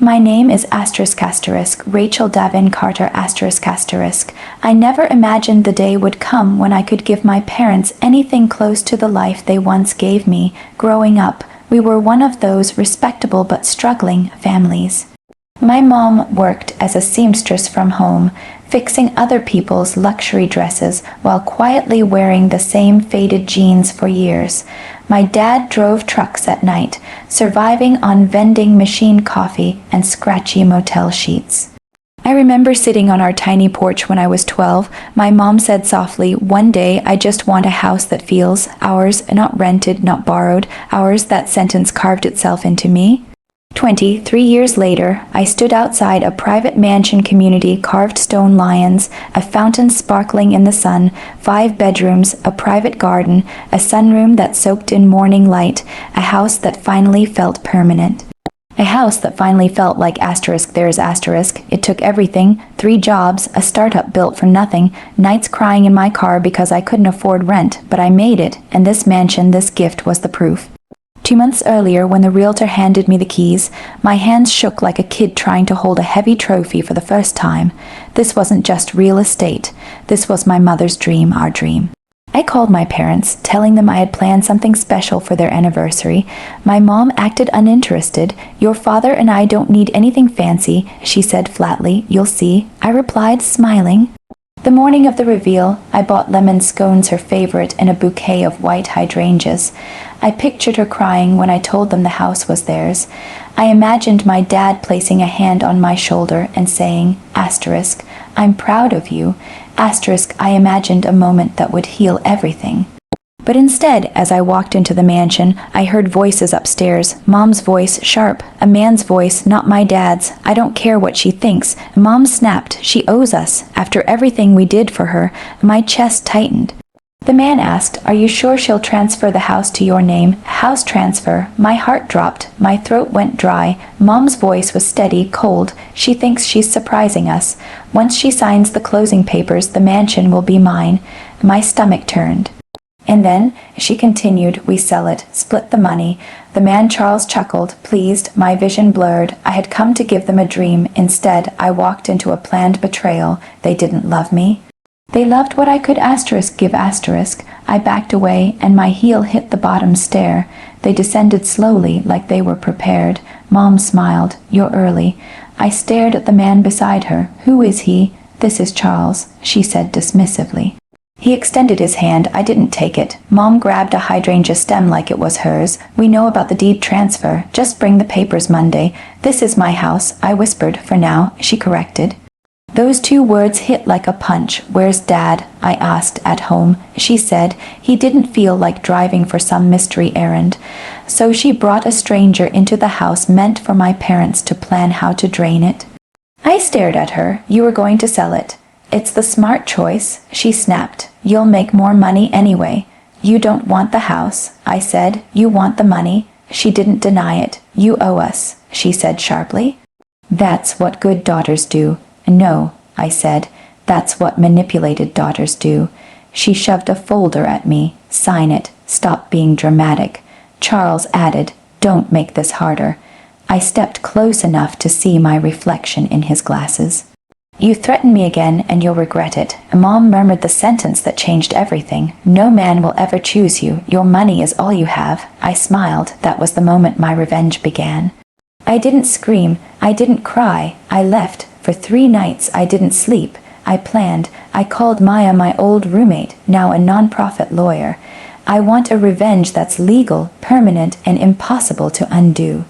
My name is Rachel Davin Carter I never imagined the day would come when I could give my parents anything close to the life they once gave me. Growing up, we were one of those respectable but struggling families. My mom worked as a seamstress from home, fixing other people's luxury dresses while quietly wearing the same faded jeans for years. My dad drove trucks at night, surviving on vending machine coffee and scratchy motel sheets. I remember sitting on our tiny porch when I was 12. My mom said softly, "One day I just want a house that feels ours, not rented, not borrowed, ours." That sentence carved itself into me. 23 years later, I stood outside a private mansion community, carved stone lions, a fountain sparkling in the sun, 5 bedrooms, a private garden, a sunroom that soaked in morning light, a house that finally felt permanent. A house that finally felt like It took everything: 3 jobs, a startup built for nothing, nights crying in my car because I couldn't afford rent, but I made it, and this mansion, this gift, was the proof. 2 months earlier, when the realtor handed me the keys, my hands shook like a kid trying to hold a heavy trophy for the first time. This wasn't just real estate. This was my mother's dream, our dream. I called my parents, telling them I had planned something special for their anniversary. My mom acted uninterested. "Your father and I don't need anything fancy," she said flatly. "You'll see," I replied, smiling. The morning of the reveal, I bought lemon scones, her favorite, and a bouquet of white hydrangeas. I pictured her crying when I told them the house was theirs. I imagined my dad placing a hand on my shoulder and saying, "I'm proud of you." I imagined a moment that would heal everything. But instead, as I walked into the mansion, I heard voices upstairs. Mom's voice, sharp. A man's voice, not my dad's. "I don't care what she thinks." Mom snapped. "She owes us. After everything we did for her." My chest tightened. The man asked, "Are you sure she'll transfer the house to your name?" "House transfer." My heart dropped. My throat went dry. Mom's voice was steady, cold. "She thinks she's surprising us. Once she signs the closing papers, the mansion will be mine." My stomach turned. "And then," she continued, "we sell it, split the money." The man Charles chuckled, pleased. My vision blurred. I had come to give them a dream. Instead, I walked into a planned betrayal. They didn't love me. They loved what I could give. I backed away, and my heel hit the bottom stair. They descended slowly, like they were prepared. Mom smiled. "You're early." I stared at the man beside her. "Who is he?" "This is Charles," she said dismissively. He extended his hand. I didn't take it. Mom grabbed a hydrangea stem like it was hers. "We know about the deed transfer. Just bring the papers Monday." "This is my house," I whispered. "For now," she corrected. Those 2 words hit like a punch. "Where's Dad?" I asked. "At home," she said. He didn't feel like driving for some mystery errand. So she brought a stranger into the house meant for my parents to plan how to drain it. I stared at her. "You were going to sell it." "It's the smart choice," she snapped. "You'll make more money anyway." "You don't want the house," I said. "You want the money." She didn't deny it. "You owe us," she said sharply. "That's what good daughters do." "No," I said. "That's what manipulated daughters do." She shoved a folder at me. "Sign it. Stop being dramatic." Charles added, "Don't make this harder." I stepped close enough to see my reflection in his glasses. "You threaten me again, and you'll regret it." Mom murmured the sentence that changed everything. "No man will ever choose you. Your money is all you have." I smiled. That was the moment my revenge began. I didn't scream. I didn't cry. I left. For 3 nights I didn't sleep. I planned. I called Maya, my old roommate, now a nonprofit lawyer. I want a revenge that's legal, permanent, and impossible to undo.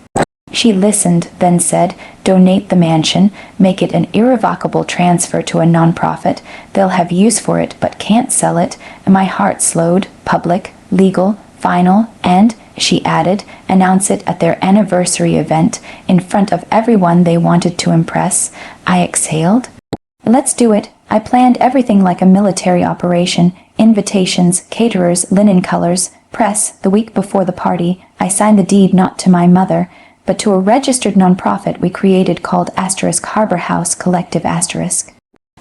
She listened, then said, "Donate the mansion, make it an irrevocable transfer to a nonprofit. They'll have use for it, but can't sell it." My heart slowed. Public, legal, final, and, she added, announce it at their anniversary event, in front of everyone they wanted to impress. I exhaled. "Let's do it." I planned everything like a military operation. Invitations, caterers, linen colors, press. The week before the party, I signed the deed not to my mother, but to a registered nonprofit we created called Harbor House Collective *.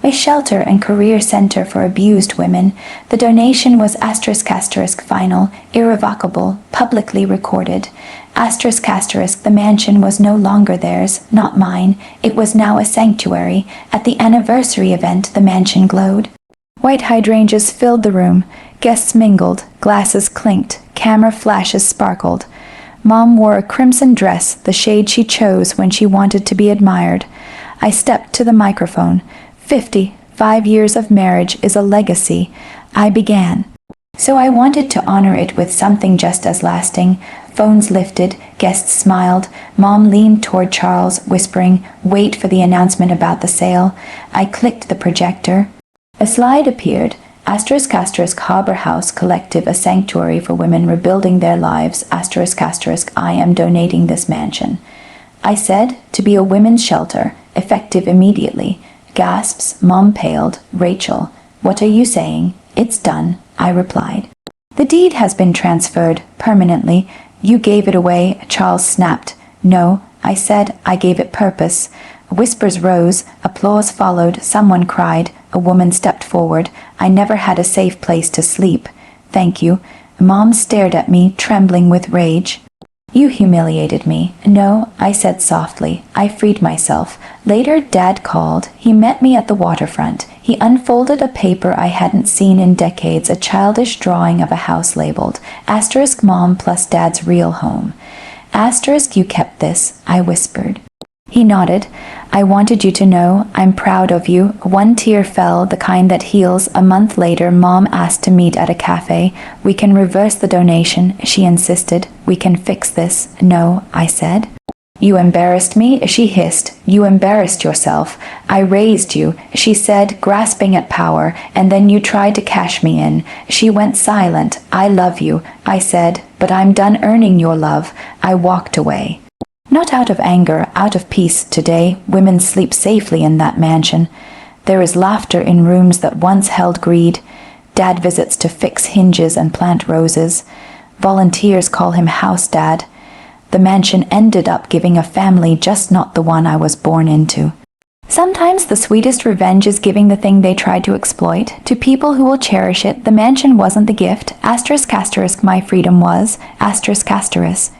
A shelter and career center for abused women. The donation was *** final, irrevocable, publicly recorded. Asterisk asterisk, the mansion was no longer theirs, not mine. It was now a sanctuary. At the anniversary event, the mansion glowed. White hydrangeas filled the room. Guests mingled, glasses clinked, camera flashes sparkled. Mom wore a crimson dress, the shade she chose when she wanted to be admired. I stepped to the microphone. 55 years of marriage is a legacy. I began. So I wanted to honor it with something just as lasting. Phones lifted, guests smiled. Mom leaned toward Charles, whispering, "Wait for the announcement about the sale." I clicked the projector. A slide appeared. Asterisk asterisk, Harbor House Collective, a sanctuary for women rebuilding their lives. Asterisk asterisk, I am donating this mansion. I said, to be a women's shelter, effective immediately. Gasps, Mom paled. Rachel, what are you saying? It's done, I replied. The deed has been transferred, permanently. You gave it away, Charles snapped. No, I said, I gave it purpose. Whispers rose, applause followed, someone cried, a woman stepped forward. I never had a safe place to sleep. Thank you. Mom stared at me, trembling with rage. You humiliated me. No, I said softly. I freed myself. Later, Dad called. He met me at the waterfront. He unfolded a paper I hadn't seen in decades, a childish drawing of a house labeled, asterisk Mom plus Dad's real home. Asterisk, you kept this, I whispered. He nodded. I wanted you to know I'm proud of you. One tear fell, the kind that heals. A month later, Mom asked to meet at a cafe. We can reverse the donation, she insisted. We can fix this. No, I said. You embarrassed me, she hissed. You embarrassed yourself. I raised you, she said, grasping at power, and then you tried to cash me in. She went silent. I love you, I said, but I'm done earning your love. I walked away. Not out of anger, out of peace. Today, women sleep safely in that mansion. There is laughter in rooms that once held greed. Dad visits to fix hinges and plant roses. Volunteers call him House Dad. The mansion ended up giving a family just not the one I was born into. Sometimes the sweetest revenge is giving the thing they tried to exploit. To people who will cherish it, the mansion wasn't the gift. Asterisk asterisk, my freedom was. Asterisk asterisk.